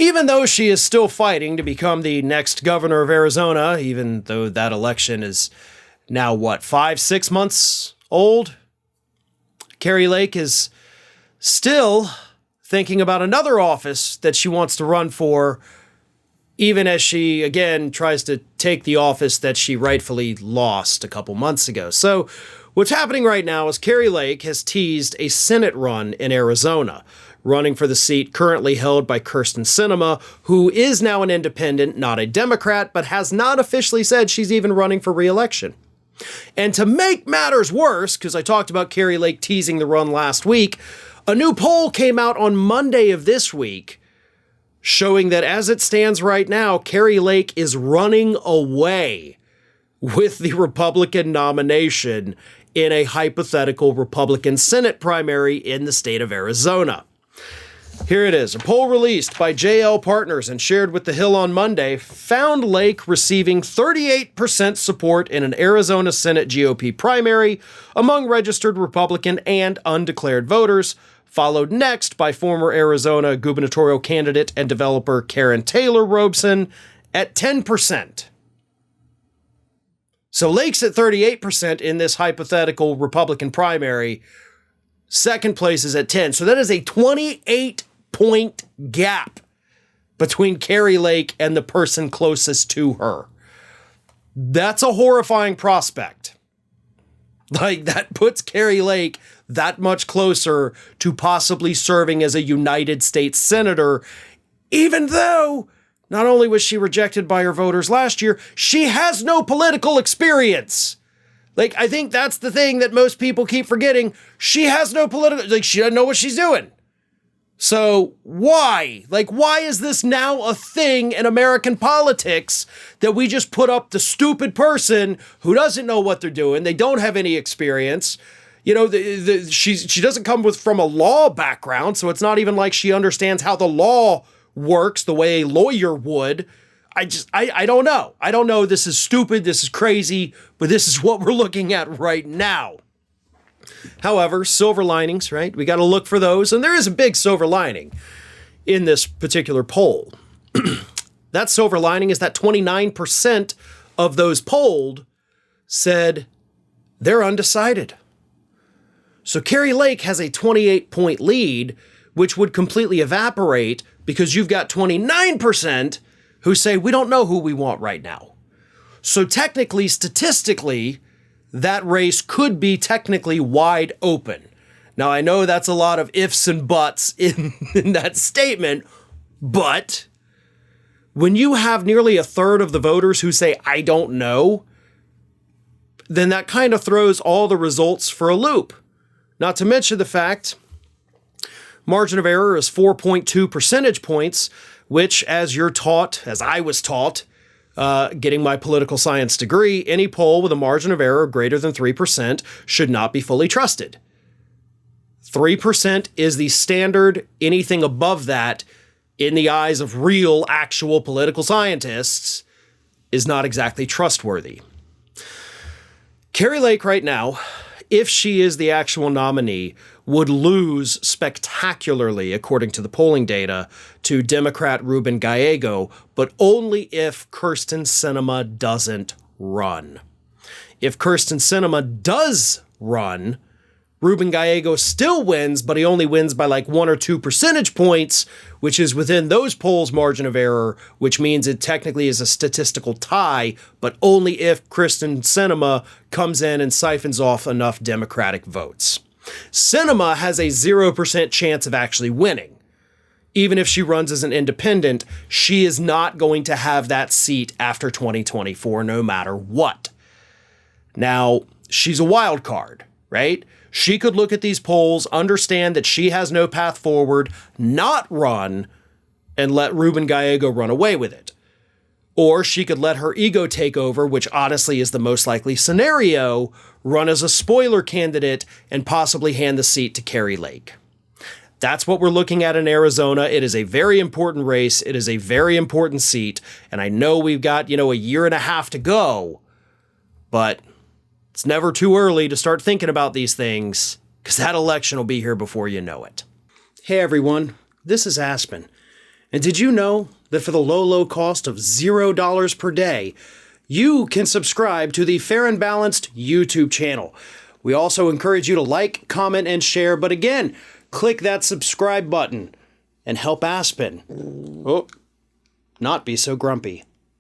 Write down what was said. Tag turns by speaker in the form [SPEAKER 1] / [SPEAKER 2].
[SPEAKER 1] Even though she is still fighting to become the next governor of Arizona, even though that election is now, 5-6 months old, Kari Lake is still thinking about another office that she wants to run for, even as she, again, tries to take the office that she rightfully lost a couple months ago. So what's happening right now is Kari Lake has teased a Senate run in Arizona, running for the seat currently held by Kirsten Sinema, who is now an independent, not a Democrat, but has not officially said she's even running for re-election. And to make matters worse, because I talked about Kari Lake teasing the run last week, a new poll came out on Monday of this week showing that as it stands right now, Kari Lake is running away with the Republican nomination in a hypothetical Republican Senate primary in the state of Arizona. Here it is. A poll released by JL Partners and shared with The Hill on Monday found Lake receiving 38% support in an Arizona Senate GOP primary among registered Republican and undeclared voters, followed next by former Arizona gubernatorial candidate and developer Karen Taylor Robeson at 10%. So Lake's at 38% in this hypothetical Republican primary. Second place is at 10. So that is a 28-point gap between Kari Lake and the person closest to her. That's a horrifying prospect. Like, that puts Kari Lake that much closer to possibly serving as a United States Senator, even though not only was she rejected by her voters last year, she has no political experience. Like, I think that's the thing that most people keep forgetting. She has no political, she doesn't know what she's doing. So why? Why is this now a thing in American politics that we just put up the stupid person who doesn't know what they're doing? They don't have any experience. You know, she doesn't come from a law background, so it's not even like she understands how the law works the way a lawyer would. I don't know. I don't know. This is stupid. This is crazy, but this is what we're looking at right now. However, silver linings, right? We got to look for those. And there is a big silver lining in this particular poll. That silver lining is that 29% of those polled said they're undecided. So Kari Lake has a 28-point lead, which would completely evaporate because you've got 29% who say, we don't know who we want right now. So technically, statistically, that race could be technically wide open. Now, I know that's a lot of ifs and buts in that statement, but when you have nearly a third of the voters who say, I don't know, then that kind of throws all the results for a loop. Not to mention the fact, margin of error is 4.2 percentage points, which, as you're taught, as I was taught, getting my political science degree, any poll with a margin of error greater than 3% should not be fully trusted. 3% is the standard. Anything above that, in the eyes of real, actual political scientists, is not exactly trustworthy. Kari Lake right now, if she is the actual nominee, would lose spectacularly, according to the polling data, to Democrat Ruben Gallego, but only if Kirsten Sinema doesn't run. If Kirsten Sinema does run, Ruben Gallego still wins, but he only wins by 1 or 2 percentage points, which is within those polls' margin of error, which means it technically is a statistical tie, but only if Kirsten Sinema comes in and siphons off enough Democratic votes. Sinema has a 0% chance of actually winning. Even if she runs as an independent, she is not going to have that seat after 2024, no matter what. Now, she's a wild card, right? She could look at these polls, understand that she has no path forward, not run, and let Ruben Gallego run away with it. Or she could let her ego take over, which honestly is the most likely scenario, run as a spoiler candidate and possibly hand the seat to Kari Lake. That's what we're looking at in Arizona. It is a very important race. It is a very important seat. And I know we've got, a year and a half to go, but it's never too early to start thinking about these things, because that election will be here before you know it. Hey everyone, this is Aspen, And did you know that for the low, low cost of $0 per day, you can subscribe to the Fair and Balanced YouTube channel? We also encourage you to like, comment, and share. But again, click that subscribe button and help Aspen not be so grumpy.